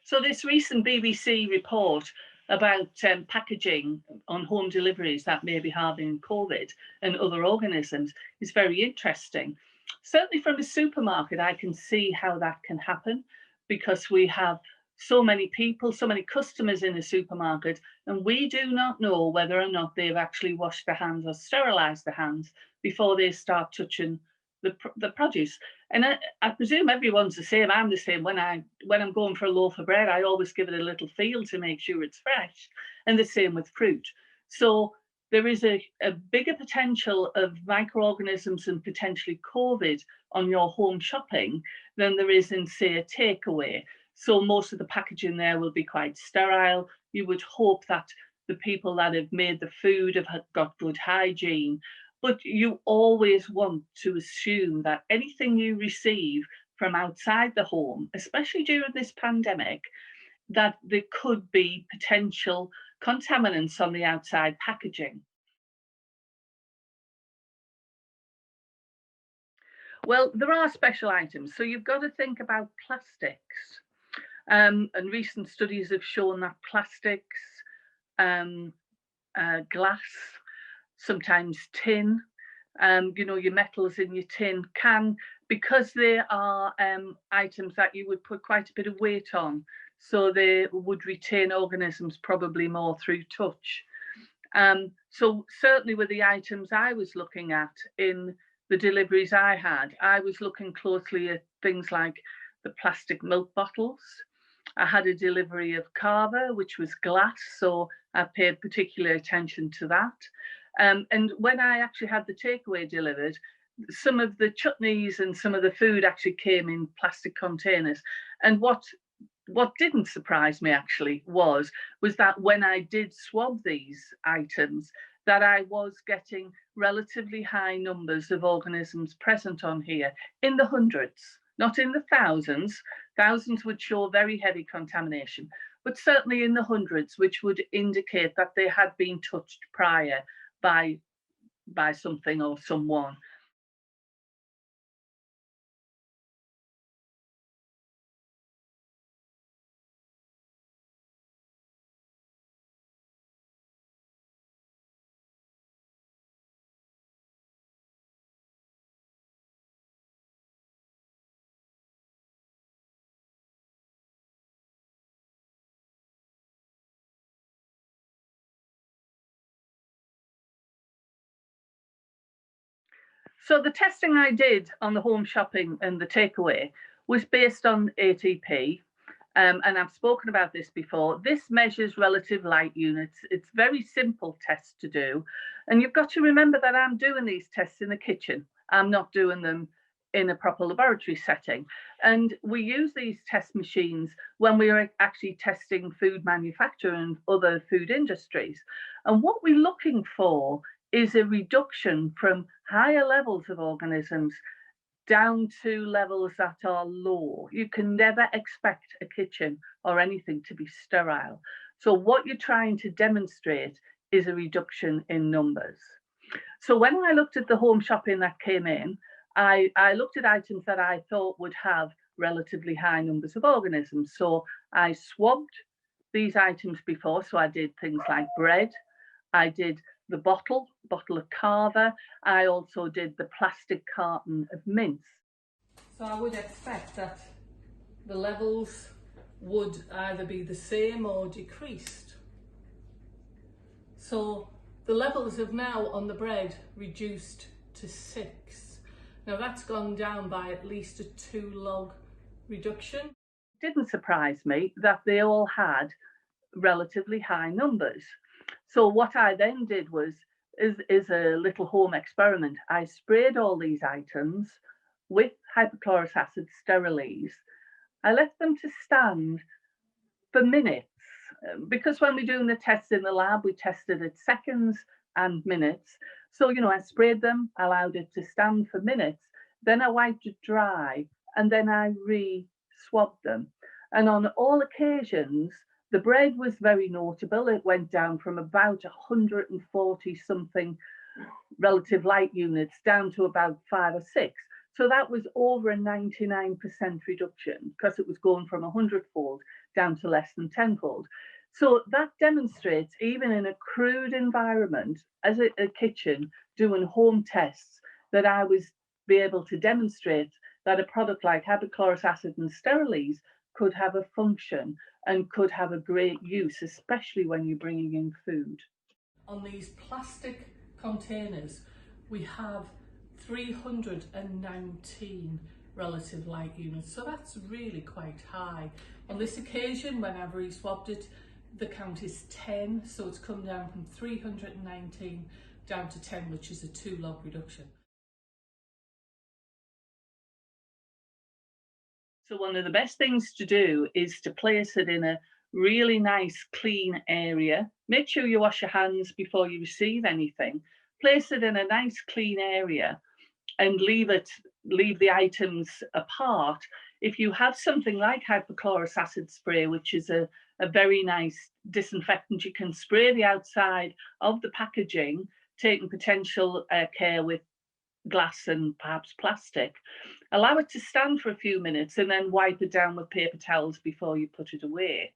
So this recent BBC report about packaging on home deliveries that may be having COVID and other organisms is very interesting. Certainly from a supermarket, I can see how that can happen because we have so many people, so many customers in a supermarket, and we do not know whether or not they've actually washed their hands or sterilised their hands before they start touching the produce. And I presume everyone's the same. I'm the same. When I'm going for a loaf of bread, I always give it a little feel to make sure it's fresh, and the same with fruit. So there is a bigger potential of microorganisms and potentially COVID on your home shopping than there is in, say, a takeaway. So most of the packaging there will be quite sterile. You would hope that the people that have made the food have got good hygiene. But you always want to assume that anything you receive from outside the home, especially during this pandemic, that there could be potential contaminants on the outside packaging. Well, there are special items. So you've got to think about plastics. And recent studies have shown that plastics, glass, sometimes tin, your metals in your tin can, because they are items that you would put quite a bit of weight on, so they would retain organisms probably more through touch. So certainly with the items I was looking at in the deliveries I was looking closely at things like the plastic milk bottles. I had a delivery of kava, which was glass, so I paid particular attention to that. And when I actually had the takeaway delivered, some of the chutneys and some of the food actually came in plastic containers. And what didn't surprise me actually was that when I did swab these items, that I was getting relatively high numbers of organisms present on here, in the hundreds, not in the thousands. Thousands would show very heavy contamination, but certainly in the hundreds, which would indicate that they had been touched prior by something or someone. So the testing I did on the home shopping and the takeaway was based on ATP. And I've spoken about this before. This measures relative light units. It's a very simple test to do. And you've got to remember that I'm doing these tests in the kitchen. I'm not doing them in a proper laboratory setting. And we use these test machines when we are actually testing food manufacture and other food industries. And what we're looking for is a reduction from higher levels of organisms down to levels that are low. You can never expect a kitchen or anything to be sterile. So what you're trying to demonstrate is a reduction in numbers. So when I looked at the home shopping that came in, I looked at items that I thought would have relatively high numbers of organisms. So I swabbed these items before. So I did things like bread. I did the bottle of kava. I also did the plastic carton of mince. So I would expect that the levels would either be the same or decreased. So the levels have now on the bread reduced to 6. Now that's gone down by at least a 2 log reduction. It didn't surprise me that they all had relatively high numbers. So what I then did is a little home experiment. I sprayed all these items with hypochlorous acid Steril-eeze. I left them to stand for minutes, because when we're doing the tests in the lab, we tested at seconds and minutes. So, I sprayed them, allowed it to stand for minutes, then I wiped it dry, and then I re-swabbed them. And on all occasions, the bread was very notable. It went down from about 140 something relative light units down to about 5 or 6. So that was over a 99% reduction because it was going from 100-fold down to less than tenfold. So that demonstrates, even in a crude environment, as a kitchen, doing home tests, that I was be able to demonstrate that a product like hypochlorous acid and Steril-eeze could have a function and could have a great use, especially when you're bringing in food. On these plastic containers, we have 319 relative light units, so that's really quite high. On this occasion, when I've re-swabbed it, the count is 10, so it's come down from 319 down to 10, which is a 2-log reduction. So one of the best things to do is to place it in a really nice clean area. Make sure you wash your hands before you receive anything. Place it in a nice clean area and leave the items apart. If you have something like hypochlorous acid spray, which is a very nice disinfectant, you can spray the outside of the packaging, taking potential care with glass and perhaps plastic. Allow it to stand for a few minutes and then wipe it down with paper towels before you put it away.